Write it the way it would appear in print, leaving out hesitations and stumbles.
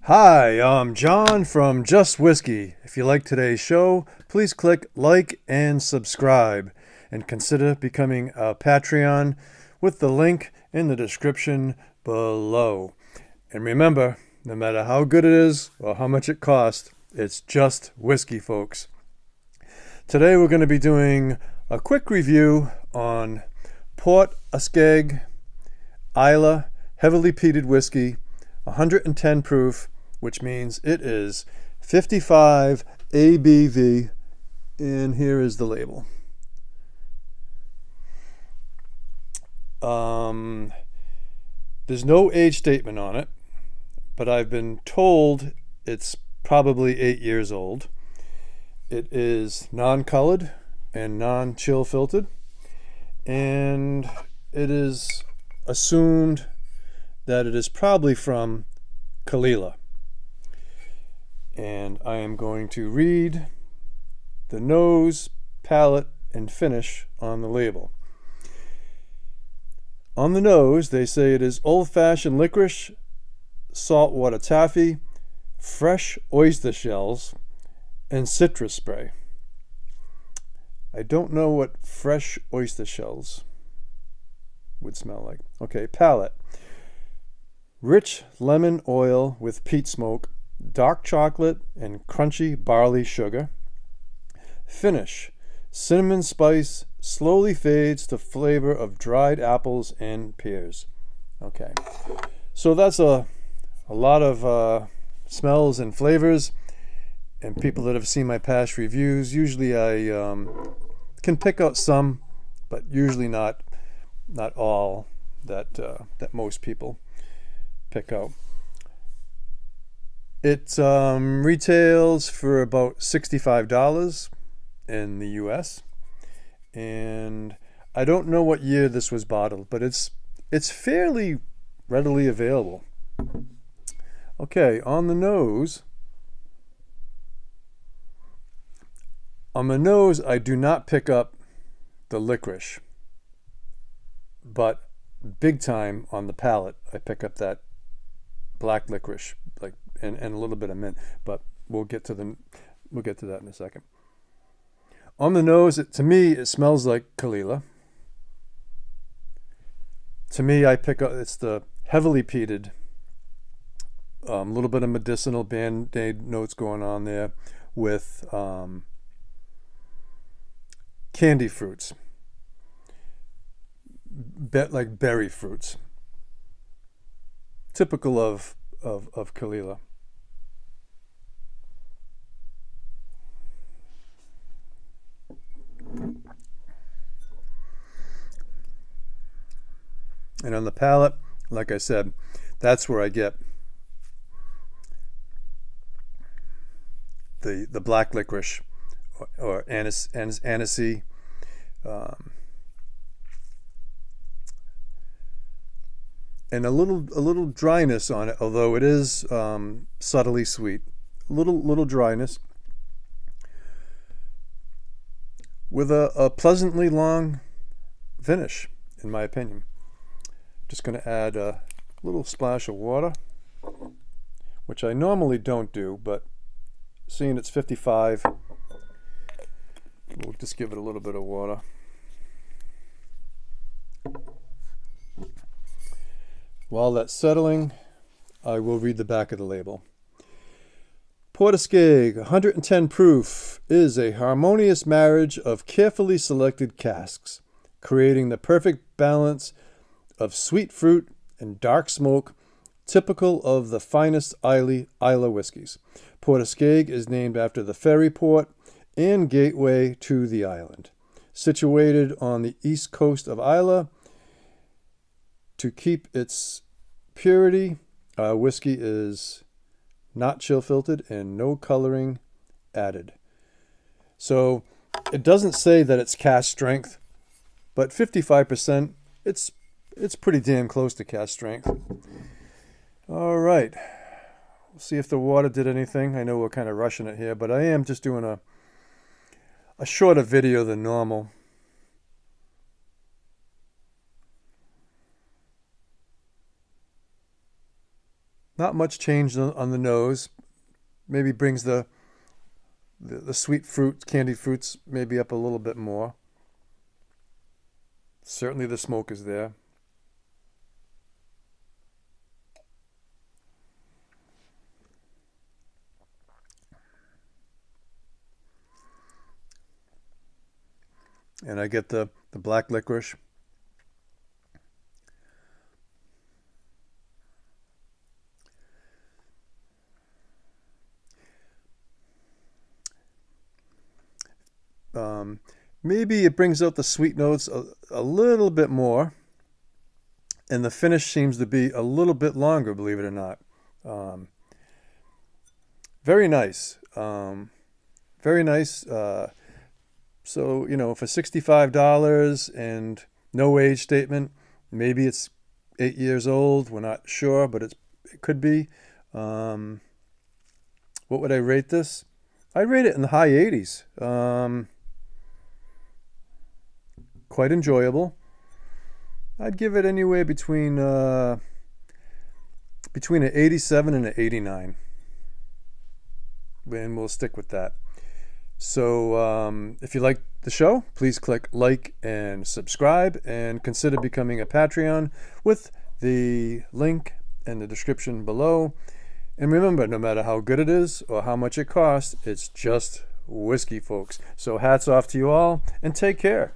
Hi, I'm John from Just Whiskey. If you like today's show, please click like and subscribe, and consider becoming a Patreon with the link in the description below. And remember, no matter how good it is or how much it costs, it's just whiskey, folks. Today we're going to be doing a quick review on Port Askaig Islay heavily peated whiskey, 110 proof, which means it is 55 ABV, and here is the label. There's no age statement on it, but I've been told it's probably 8 years old. It is non-colored and non-chill filtered, and it is assumed that it is probably from Kalila. And I am going to read the nose, palate, and finish on the label. On the nose, they say it is old-fashioned licorice, saltwater taffy, fresh oyster shells, and citrus spray. I don't know what fresh oyster shells would smell like. Okay, palate. Rich lemon oil with peat smoke, dark chocolate, and crunchy barley sugar. Finish. Cinnamon spice slowly fades to flavor of dried apples and pears. Okay, so that's a lot of smells and flavors, and people that have seen my past reviews, usually I can pick out some, but usually not all that most people pick out. It retails for about $65 in the US, and I don't know what year this was bottled, but it's fairly readily available. Okay, on the nose. On the nose, I do not pick up the licorice, but big time on the palate, I pick up that black licorice, like, and a little bit of mint. But we'll get to that in a second. On the nose, to me, it smells like Kalila. To me, I pick up, it's the heavily peated, little bit of medicinal band-aid notes going on there with candy fruits, like berry fruits, typical of Kalila. And on the palate, like I said, that's where I get the black licorice or anisey, and a little dryness on it, although it is subtly sweet. Little dryness with a pleasantly long finish, in my opinion. Just going to add a little splash of water, which I normally don't do, but seeing it's 55, we'll just give it a little bit of water. While that's settling, I will read the back of the label. Port Askaig 110 proof is a harmonious marriage of carefully selected casks, creating the perfect balance of sweet fruit and dark smoke, typical of the finest Islay whiskies. Port Askaig is named after the ferry port and gateway to the island. Situated on the east coast of Islay, to keep its purity, whiskey is not chill filtered and no coloring added. So it doesn't say that it's cask strength, but 55%, it's pretty damn close to cask strength. All right, we'll see if the water did anything. I know we're kind of rushing it here, but I am just doing a shorter video than normal. Not much change on the nose. Maybe brings the sweet fruit, candied fruits, maybe up a little bit more. Certainly the smoke is there. And I get the black licorice. Maybe it brings out the sweet notes a little bit more, and the finish seems to be a little bit longer, believe it or not. Very nice. Very nice. So, you know, for $65 and no age statement, maybe it's 8 years old. We're not sure, but it could be. What would I rate this? I'd rate it in the high 80s. Quite enjoyable. I'd give it anywhere between an 87 and an 89. And we'll stick with that. So if you like the show, please click like and subscribe, and consider becoming a Patreon with the link in the description below. And remember, no matter how good it is or how much it costs, it's just whiskey, folks. So hats off to you all, and take care.